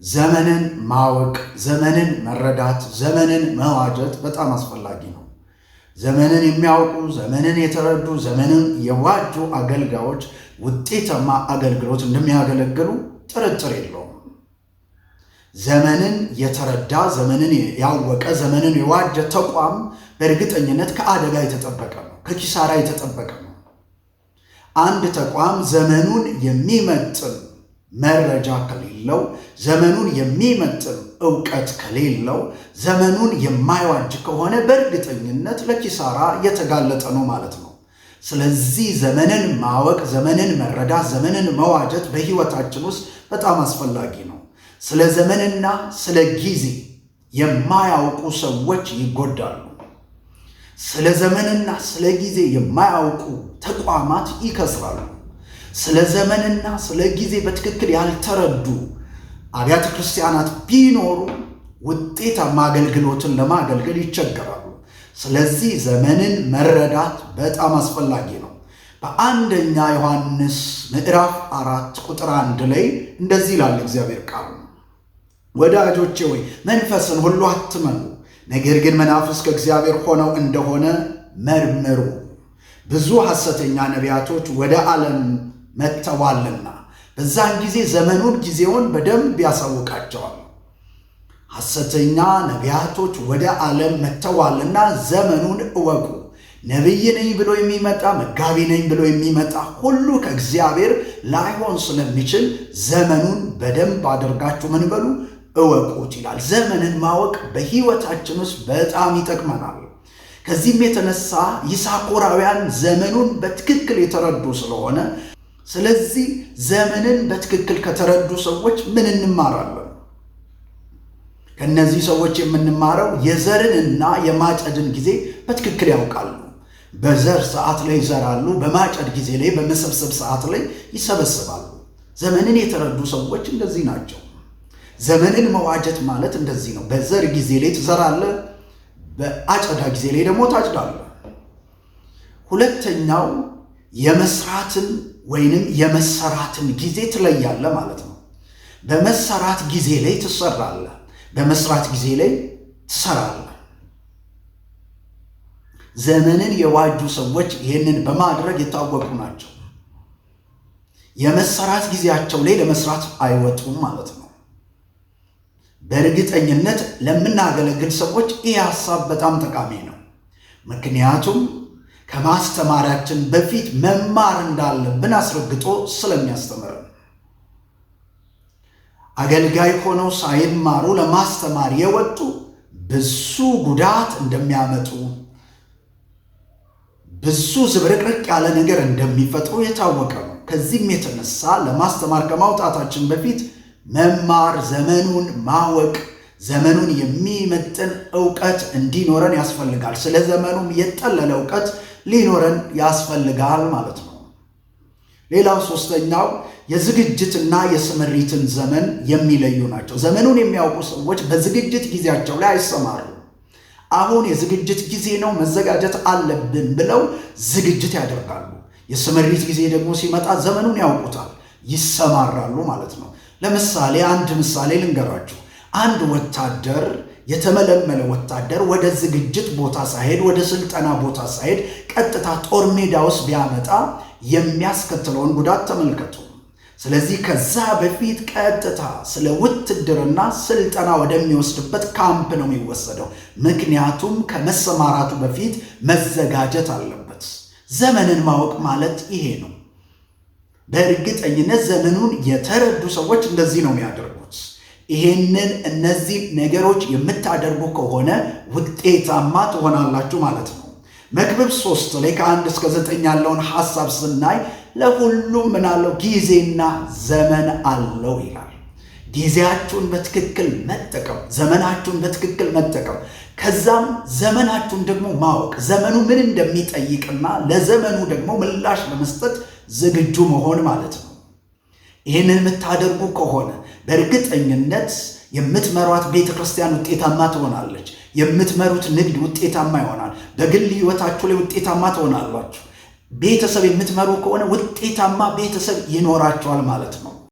ዘመንን ማወቅ፣ ዘመንን መረዳት፣ ዘመንን መዋጀት በጣም አስፈላጊ ነው። ዘመንን የሚያውቁ፣ ዘመንን የተረዱ፣ ዘመንን የዋጁ አገልጋዮች ውጤታማ አገልግሎት እንደሚያገለግሉ ጥርጥር የለውም። ዘመንን የተረዳ፣ ዘመንን ያወቀ፣ ዘመንን የዋጀ ተቋም በእርግጠኝነት ከአደጋ የተጠበቀ ነው፣ ከኪሳራ የተጠበቀ ነው። አንድ ተቋም ዘመኑን የሚመጥን መረጃ ከሌለው፣ ዘመኑን የሚመጥን ዕውቀት ከሌለው፣ ዘመኑን የማይዋጅ ከሆነ በእርግጠኝነት ለኪሳራ የተጋለጠ ነው ማለት ነው። ስለዚህ ዘመንን ማወቅ፣ ዘመንን መረዳት፣ ዘመንን መዋጀት በሕይወታችን ውስጥ በጣም አስፈላጊ ነው። ስለ ዘመንና ስለ ጊዜ የማያውቁ ሰዎች ይጎዳሉ። ስለ ዘመንና ስለ ጊዜ የማያውቁ ተቋማት ይከስራሉ። ስለ ዘመንና ስለ ጊዜ በትክክል ያልተረዱ አብያተ ክርስቲያናት ቢኖሩ ውጤታማ አገልግሎትን ለማገልገል ይቸገራሉ። ስለዚህ ዘመንን መረዳት በጣም አስፈላጊ ነው። በአንደኛ ዮሐንስ ምዕራፍ 4 ቁጥር 1 ላይ እንደዚህ ይላል እግዚአብሔር ቃል፣ ወዳጆቼ ሆይ መንፈስን ሁሉ አትመኑ፣ ነገር ግን መናፍስት ከእግዚአብሔር ሆነው እንደሆነ መርምሩ፣ ብዙ ሐሰተኛ ነቢያቶች ወደ ዓለም መጥተዋልና። በዛን ጊዜ ዘመኑን ጊዜውን በደንብ ያሳውቃቸዋል። ሐሰተኛ ነቢያቶች ወደ ዓለም መጥተዋልና ዘመኑን እወቁ። ነቢይ ነኝ ብሎ የሚመጣ መጋቢ ነኝ ብሎ የሚመጣ ሁሉ ከእግዚአብሔር ላይሆን ስለሚችል ዘመኑን በደንብ አድርጋችሁ ምን በሉ እወቁት ይላል። ዘመንን ማወቅ በሕይወታችን ውስጥ በጣም ይጠቅመናል። ከዚህም የተነሳ ይሳኮራውያን ዘመኑን በትክክል የተረዱ ስለሆነ፣ ስለዚህ ዘመንን በትክክል ከተረዱ ሰዎች ምን እንማራለን? ከነዚህ ሰዎች የምንማረው የዘርንና የማጨድን ጊዜ በትክክል ያውቃሉ። በዘር ሰዓት ላይ ይዘራሉ፣ በማጨድ ጊዜ ላይ በመሰብሰብ ሰዓት ላይ ይሰበስባሉ። ዘመንን የተረዱ ሰዎች እንደዚህ ናቸው። ዘመንን መዋጀት ማለት እንደዚህ ነው። በዘር ጊዜ ላይ ትዘራለህ፣ በአጨዳ ጊዜ ላይ ደግሞ ታጭዳለህ። ሁለተኛው የመስራትን ወይንም የመሰራትን ጊዜ ትለያለህ ማለት ነው። በመሰራት ጊዜ ላይ ትሰራለህ፣ በመስራት ጊዜ ላይ ትሰራለህ። ዘመንን የዋጁ ሰዎች ይህንን በማድረግ የታወቁ ናቸው። የመሰራት ጊዜያቸው ላይ ለመስራት አይወጡም ማለት ነው። በእርግጠኝነት ለምናገለግል ሰዎች ይህ ሐሳብ በጣም ጠቃሚ ነው። ምክንያቱም ከማስተማራችን በፊት መማር እንዳለብን አስረግጦ ስለሚያስተምረን። አገልጋይ ሆነው ሳይማሩ ለማስተማር የወጡ ብዙ ጉዳት እንደሚያመጡ፣ ብዙ ዝብርቅርቅ ያለ ነገር እንደሚፈጥሩ የታወቀ ነው። ከዚህም የተነሳ ለማስተማር ከማውጣታችን በፊት መማር፣ ዘመኑን ማወቅ፣ ዘመኑን የሚመጥን ዕውቀት እንዲኖረን ያስፈልጋል። ስለ ዘመኑም የጠለለ ዕውቀት ሊኖረን ያስፈልጋል ማለት ነው። ሌላው ሶስተኛው የዝግጅትና የስምሪትን ዘመን የሚለዩ ናቸው። ዘመኑን የሚያውቁ ሰዎች በዝግጅት ጊዜያቸው ላይ አይሰማሩ። አሁን የዝግጅት ጊዜ ነው መዘጋጀት አለብን ብለው ዝግጅት ያደርጋሉ። የስምሪት ጊዜ ደግሞ ሲመጣ ዘመኑን ያውቁታል፣ ይሰማራሉ ማለት ነው። ለምሳሌ አንድ ምሳሌ ልንገራችሁ። አንድ ወታደር፣ የተመለመለ ወታደር ወደ ዝግጅት ቦታ ሳይሄድ፣ ወደ ስልጠና ቦታ ሳይሄድ ቀጥታ ጦር ሜዳ ውስጥ ቢያመጣ የሚያስከትለውን ጉዳት ተመልከቱ። ስለዚህ ከዛ በፊት ቀጥታ ስለ ውትድርና ስልጠና ወደሚወስድበት ካምፕ ነው የሚወሰደው። ምክንያቱም ከመሰማራቱ በፊት መዘጋጀት አለበት። ዘመንን ማወቅ ማለት ይሄ ነው። በእርግጠኝነት ዘመኑን የተረዱ ሰዎች እንደዚህ ነው የሚያደርጉት። ይሄንን እነዚህ ነገሮች የምታደርጉ ከሆነ ውጤታማ ትሆናላችሁ ማለት ነው። መክብብ 3 ላይ ከ1 እስከ 9 ያለውን ሐሳብ ስናይ ለሁሉም ምን አለው? ጊዜና ዘመን አለው ይላል። ጊዜያችሁን በትክክል መጠቀም፣ ዘመናችሁን በትክክል መጠቀም፣ ከዛም ዘመናችሁን ደግሞ ማወቅ፣ ዘመኑ ምን እንደሚጠይቅና ለዘመኑ ደግሞ ምላሽ ለመስጠት ዝግጁ መሆን ማለት ነው። ይህንን የምታደርጉ ከሆነ በእርግጠኝነት የምትመሯት ቤተ ክርስቲያን ውጤታማ ትሆናለች። የምትመሩት ንግድ ውጤታማ ይሆናል። በግል ሕይወታችሁ ላይ ውጤታማ ትሆናላችሁ። ቤተሰብ የምትመሩ ከሆነ ውጤታማ ቤተሰብ ይኖራቸዋል ማለት ነው።